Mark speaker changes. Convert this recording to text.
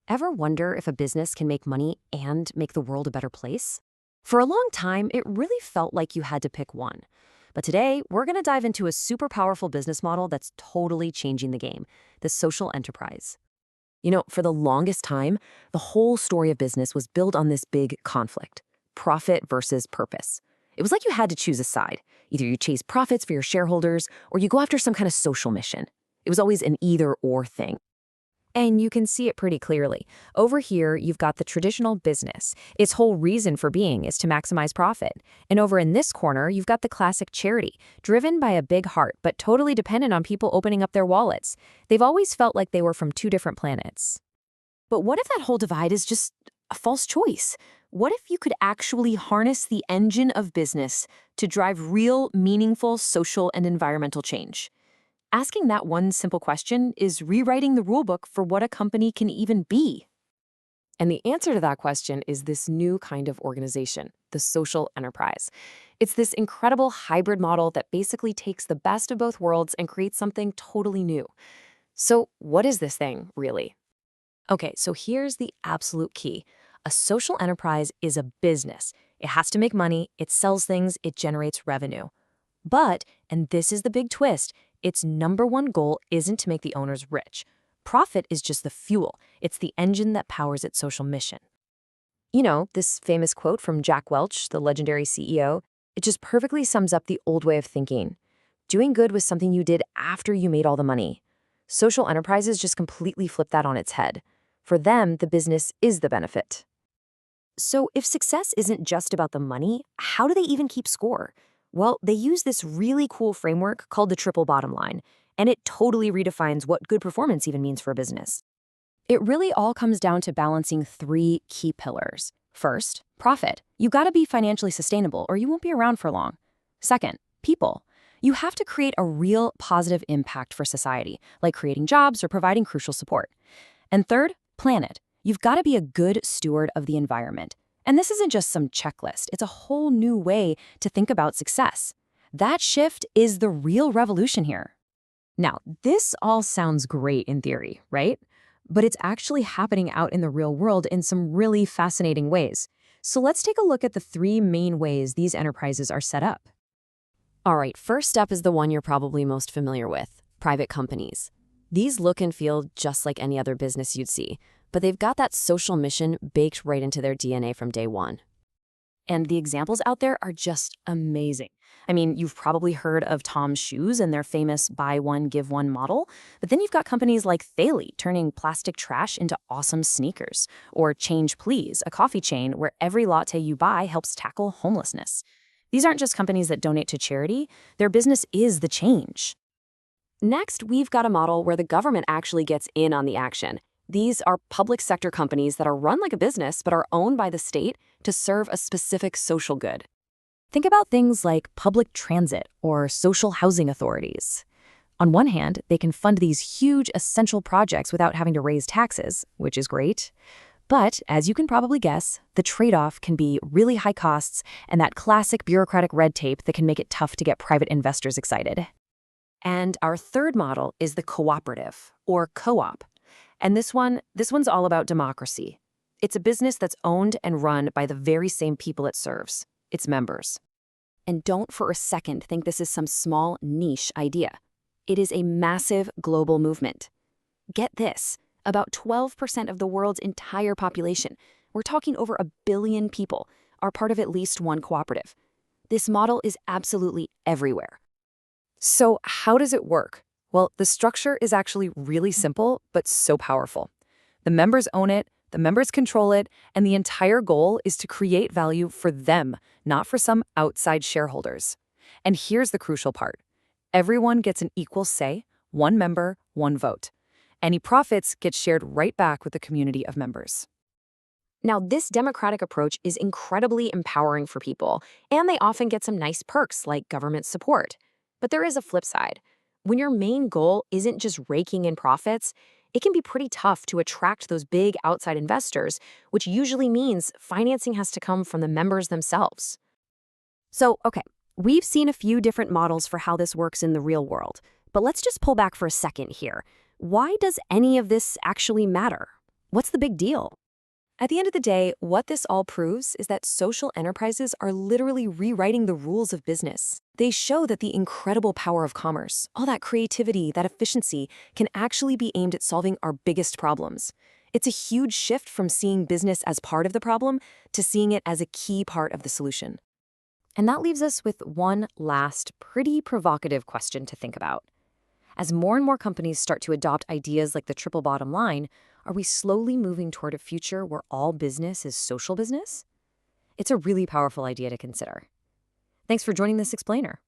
Speaker 1: Ever wonder if a business can make money and make the world a better place? For a long time, it really felt like you had to pick one. But today, we're going to dive into a super powerful business model that's totally changing the game, the social enterprise. For the longest time, the whole story of business was built on this big conflict, profit versus purpose. It was like you had to choose a side. Either you chase profits for your shareholders, or you go after some kind of social mission. It was always an either-or thing. And you can see it pretty clearly. Over here, you've got the traditional business. Its whole reason for being is to maximize profit. And over in this corner, you've got the classic charity, driven by a big heart, but totally dependent on people opening up their wallets. They've always felt like they were from two different planets. But what if that whole divide is just a false choice? What if you could actually harness the engine of business to drive real, meaningful social and environmental change? Asking that one simple question is rewriting the rulebook for what a company can even be. And the answer to that question is this new kind of organization, the social enterprise. It's this incredible hybrid model that basically takes the best of both worlds and creates something totally new. So what is this thing, really? Okay, so here's the absolute key. A social enterprise is a business. It has to make money, it sells things, it generates revenue. But, and this is the big twist, its number one goal isn't to make the owners rich. Profit is just the fuel. It's the engine that powers its social mission. This famous quote from Jack Welch, the legendary CEO, it just perfectly sums up the old way of thinking. Doing good was something you did after you made all the money. Social enterprises just completely flip that on its head. For them, the business is the benefit. So if success isn't just about the money, how do they even keep score? Well, they use this really cool framework called the triple bottom line, and it totally redefines what good performance even means for a business. It really all comes down to balancing three key pillars. First, profit. You gotta be financially sustainable or you won't be around for long. Second, people. You have to create a real positive impact for society, like creating jobs or providing crucial support. And third, planet. You've gotta be a good steward of the environment. And this isn't just some checklist, it's a whole new way to think about success. That shift is the real revolution here. Now, this all sounds great in theory, right? But it's actually happening out in the real world in some really fascinating ways. So let's take a look at the three main ways these enterprises are set up. All right, first up is the one you're probably most familiar with, private companies. These look and feel just like any other business you'd see, but they've got that social mission baked right into their DNA from day one. And the examples out there are just amazing. I mean, you've probably heard of Tom's Shoes and their famous buy one, give one model, but then you've got companies like Thaley turning plastic trash into awesome sneakers, or Change Please, a coffee chain where every latte you buy helps tackle homelessness. These aren't just companies that donate to charity, their business is the change. Next, we've got a model where the government actually gets in on the action. These are public sector companies that are run like a business but are owned by the state to serve a specific social good. Think about things like public transit or social housing authorities. On one hand, they can fund these huge essential projects without having to raise taxes, which is great. But, as you can probably guess, the trade-off can be really high costs and that classic bureaucratic red tape that can make it tough to get private investors excited. And our third model is the cooperative, or co-op. And this one's all about democracy. It's a business that's owned and run by the very same people it serves, its members. And don't for a second think this is some small niche idea. It is a massive global movement. Get this, about 12% of the world's entire population, we're talking over 1 billion people, are part of at least one cooperative. This model is absolutely everywhere. So how does it work? Well, the structure is actually really simple, but so powerful. The members own it, the members control it, and the entire goal is to create value for them, not for some outside shareholders. And here's the crucial part. Everyone gets an equal say, one member, one vote. Any profits get shared right back with the community of members. Now, this democratic approach is incredibly empowering for people, and they often get some nice perks like government support. But there is a flip side. When your main goal isn't just raking in profits, it can be pretty tough to attract those big outside investors, which usually means financing has to come from the members themselves. So, okay, we've seen a few different models for how this works in the real world, but let's just pull back for a second here. Why does any of this actually matter? What's the big deal? At the end of the day, what this all proves is that social enterprises are literally rewriting the rules of business. They show that the incredible power of commerce, all that creativity, that efficiency, can actually be aimed at solving our biggest problems. It's a huge shift from seeing business as part of the problem to seeing it as a key part of the solution. And that leaves us with one last, pretty provocative question to think about. As more and more companies start to adopt ideas like the triple bottom line, are we slowly moving toward a future where all business is social business? It's a really powerful idea to consider. Thanks for joining this explainer.